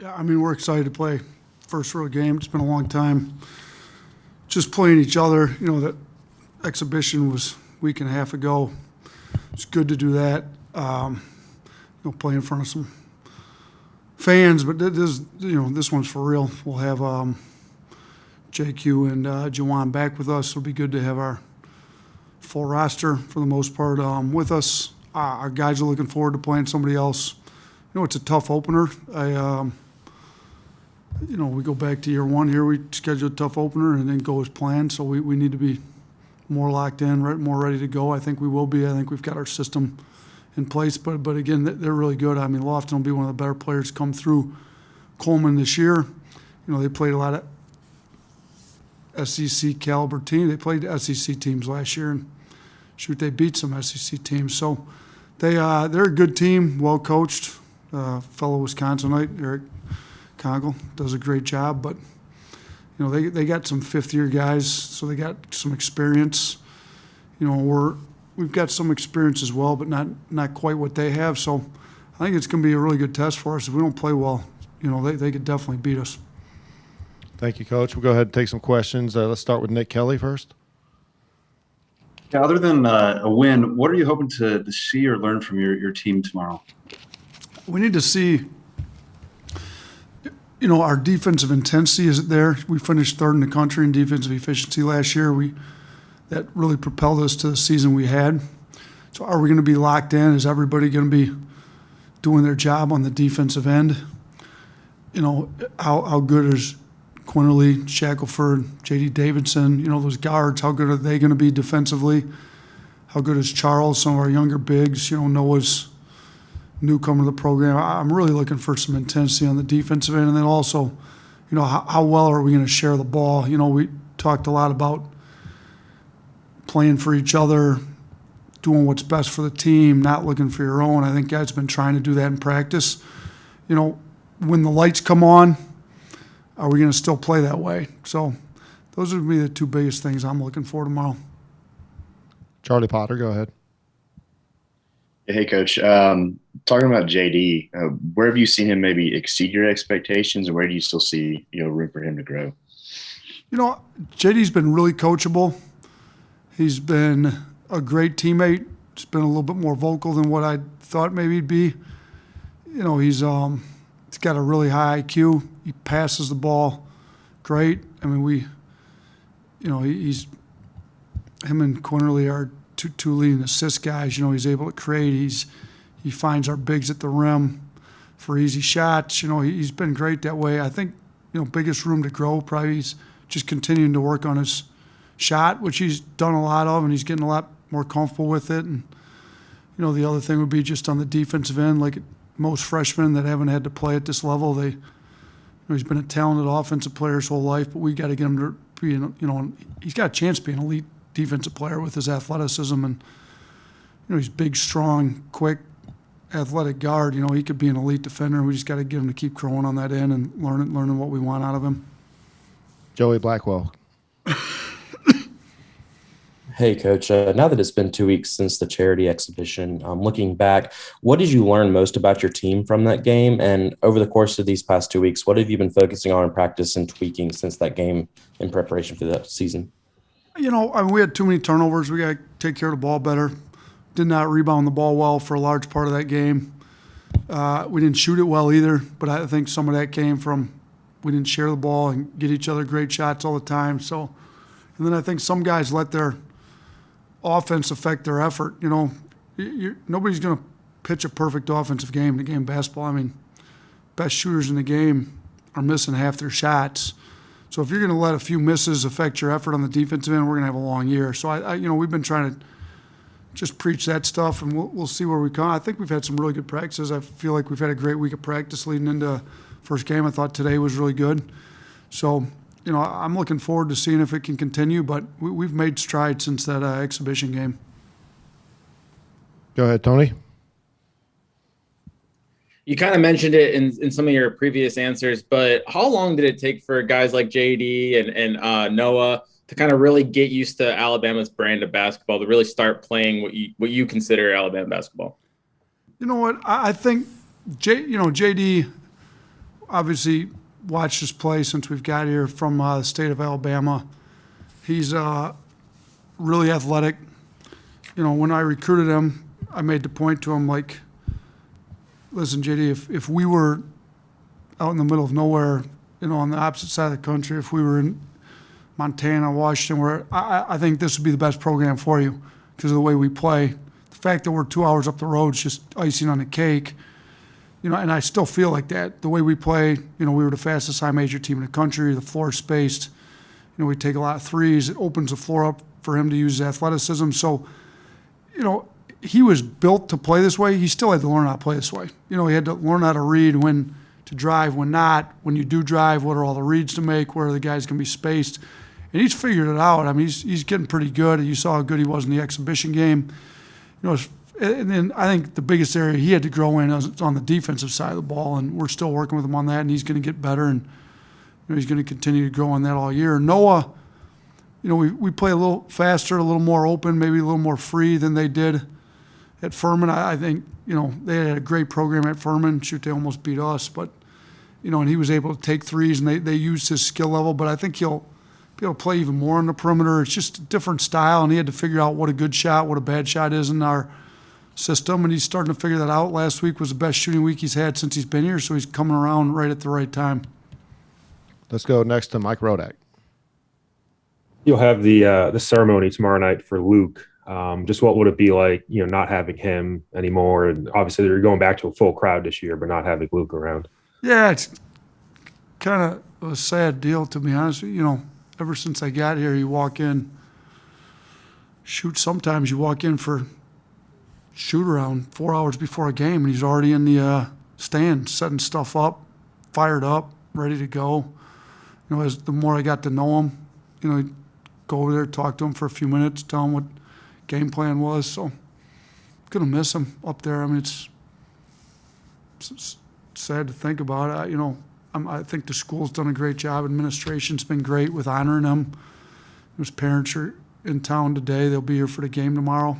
Yeah, I mean, we're excited to play first real game. It's been a long time just playing each other. You know, that exhibition was a week and a half ago. It's good to do that. Play in front of some fans, but this one's for real. We'll have JQ and Jawan back with us. It'll be good to have our full roster for the most part with us. Our guys are looking forward to playing somebody else. It's a tough opener. We go back to year one here. We schedule a tough opener and then go as planned. So we need to be more locked in, more ready to go. I think we will be. I think we've got our system in place. But again, they're really good. I mean, Lofton will be one of the better players come through Coleman this year. They played a lot of SEC caliber team. They played SEC teams last year, and they beat some SEC teams. So they're a good team, well coached. Fellow Wisconsinite Eric Conkle does a great job, but they got some fifth-year guys, so they got some experience. We've got some experience as well, but not quite what they have. So I think it's going to be a really good test for us. If we don't play well, they could definitely beat us. Thank you, Coach. We'll go ahead and take some questions. Let's start with Nick Kelly first. Yeah, other than a win, what are you hoping to see or learn from your team tomorrow? We need to see, our defensive intensity is there. We finished third in the country in defensive efficiency last year. That really propelled us to the season we had. So are we going to be locked in? Is everybody going to be doing their job on the defensive end? How good is Quinterly, Shackelford, J.D. Davidson, those guards, how good are they going to be defensively? How good is Charles, some of our younger bigs, Noah's newcomer to the program. I'm really looking for some intensity on the defensive end. And then also, how well are we going to share the ball? We talked a lot about playing for each other, doing what's best for the team, not looking for your own. I think guys have been trying to do that in practice. When the lights come on, are we going to still play that way? So those would be the two biggest things I'm looking for tomorrow. Charlie Potter, go ahead. Hey, Coach. Talking about JD, where have you seen him maybe exceed your expectations, and where do you still see room for him to grow? JD's been really coachable. He's been a great teammate. He's been a little bit more vocal than what I thought maybe he'd be. He's got a really high IQ. He passes the ball great. I mean, he's him and Quinterly are two leading assist guys. He's able to create. He finds our bigs at the rim for easy shots. He's been great that way. I think biggest room to grow probably is just continuing to work on his shot, which he's done a lot of, and he's getting a lot more comfortable with it. And the other thing would be just on the defensive end, like most freshmen that haven't had to play at this level, he's been a talented offensive player his whole life, but we got to get him to be, he's got a chance to be an elite defensive player with his athleticism, and he's big, strong, quick, athletic guard. He could be an elite defender. We just got to get him to keep growing on that end and learning what we want out of him. Joey Blackwell. Hey, Coach. Now that it's been 2 weeks since the charity exhibition, looking back, what did you learn most about your team from that game? And over the course of these past 2 weeks, what have you been focusing on in practice and tweaking since that game in preparation for the season? We had too many turnovers. We got to take care of the ball better. Did not rebound the ball well for a large part of that game. We didn't shoot it well either, but I think some of that came from we didn't share the ball and get each other great shots all the time. So, and then I think some guys let their offense affect their effort. Nobody's going to pitch a perfect offensive game in a game of basketball. I mean, best shooters in the game are missing half their shots. So if you're going to let a few misses affect your effort on the defensive end, we're going to have a long year. So we've been trying to just preach that stuff, and we'll see where we come. I think we've had some really good practices. I feel like we've had a great week of practice leading into first game. I thought today was really good. So, I'm looking forward to seeing if it can continue, but we've made strides since that exhibition game. Go ahead, Tony. You kind of mentioned it in some of your previous answers, but how long did it take for guys like JD and Noah to kind of really get used to Alabama's brand of basketball, to really start playing what you consider Alabama basketball? You know what? I think JD, obviously watched his play since we've got here from the state of Alabama. He's really athletic. You know, when I recruited him, I made the point to him, like, listen, JD, if we were out in the middle of nowhere, you know, on the opposite side of the country, if we were in Montana, Washington, where I think this would be the best program for you because of the way we play. The fact that we're 2 hours up the road is just icing on the cake. You know, and I still feel like that. The way we play, you know, we were the fastest high major team in the country. The floor is spaced. You know, we take a lot of threes. It opens the floor up for him to use his athleticism. So, you know, he was built to play this way. He still had to learn how to play this way. You know, he had to learn how to read when to drive, when not. When you do drive, what are all the reads to make? Where are the guys going to be spaced? And he's figured it out. I mean, he's getting pretty good. You saw how good he was in the exhibition game. You know, and then I think the biggest area he had to grow in is on the defensive side of the ball, and we're still working with him on that, and he's going to get better, and you know, he's going to continue to grow on that all year. Noah, you know, we play a little faster, a little more open, maybe a little more free than they did at Furman. I think, you know, they had a great program at Furman. Shoot, they almost beat us, but, you know, and he was able to take threes, and they used his skill level, but I think he'll be able to play even more on the perimeter. It's just a different style, and he had to figure out what a good shot, what a bad shot is in our system, and he's starting to figure that out. Last week was the best shooting week he's had since he's been here, so he's coming around right at the right time. Let's go next to Mike Rodak. You'll have the ceremony tomorrow night for Luke. Just what would it be like, you know, not having him anymore? And obviously, they're going back to a full crowd this year, but not having Luke around. Yeah, it's kind of a sad deal, to be honest. You know, ever since I got here, you walk in, sometimes you walk in for shoot around 4 hours before a game, and he's already in the stand setting stuff up, fired up, ready to go. You know, as the more I got to know him, you know, go over there, talk to him for a few minutes, tell him what game plan was. So, gonna miss him up there. I mean, it's sad to think about it. You know, I think the school's done a great job. Administration's been great with honoring him. His parents are in town today. They'll be here for the game tomorrow.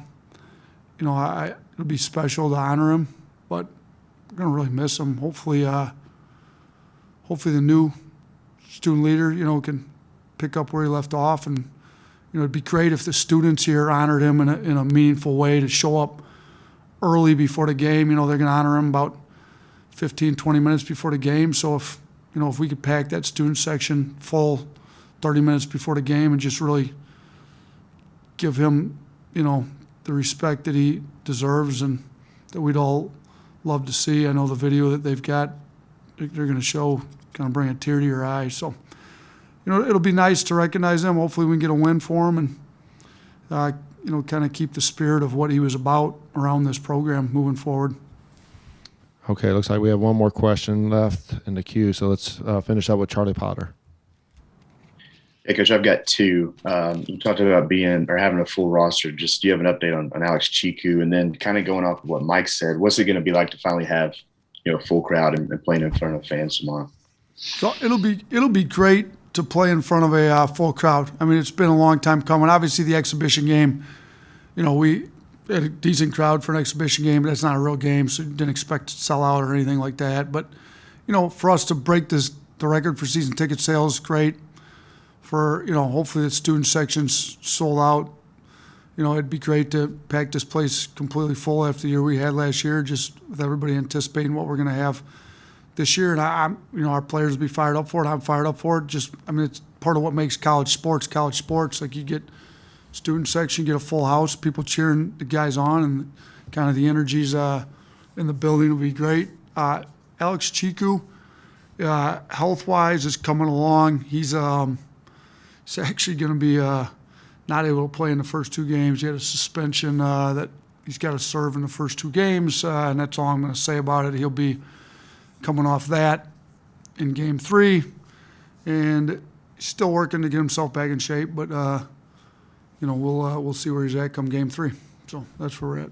You know, it'll be special to honor him, but we're gonna really miss him. Hopefully the new student leader, you know, can pick up where he left off, and you know, it'd be great if the students here honored him in a meaningful way to show up early before the game. You know, they're gonna honor him about 15, 20 minutes before the game. So if we could pack that student section full 30 minutes before the game and just really give him, you know, the respect that he deserves and that we'd all love to see. I know the video that they've got, they're going to show, kind of bring a tear to your eye. So, you know, it'll be nice to recognize him. Hopefully we can get a win for him and, you know, kind of keep the spirit of what he was about around this program moving forward. Okay, looks like we have one more question left in the queue, so let's finish up with Charlie Potter. Hey, Coach, I've got two. You talked about having a full roster. Just do you have an update on Alex Chiku? And then kind of going off of what Mike said, what's it going to be like to finally have, you know, a full crowd and playing in front of fans tomorrow? So it'll be great to play in front of a full crowd. I mean, it's been a long time coming. Obviously, the exhibition game, you know, we had a decent crowd for an exhibition game, but that's not a real game, so didn't expect to sell out or anything like that. But, you know, for us to break the record for season ticket sales, great. For, you know, hopefully the student section's sold out. You know, it'd be great to pack this place completely full after the year we had last year, just with everybody anticipating what we're going to have this year. And I'm, you know, our players will be fired up for it. I'm fired up for it. Just, I mean, it's part of what makes college sports. Like, you get student section, you get a full house, people cheering the guys on, and kind of the energies in the building will be great. Alex Chiku, health-wise, is coming along. He's actually going to be not able to play in the first two games. He had a suspension that he's got to serve in the first two games, and that's all I'm going to say about it. He'll be coming off that in game 3, and he's still working to get himself back in shape, but you know, we'll see where he's at come game 3. So that's where we're at.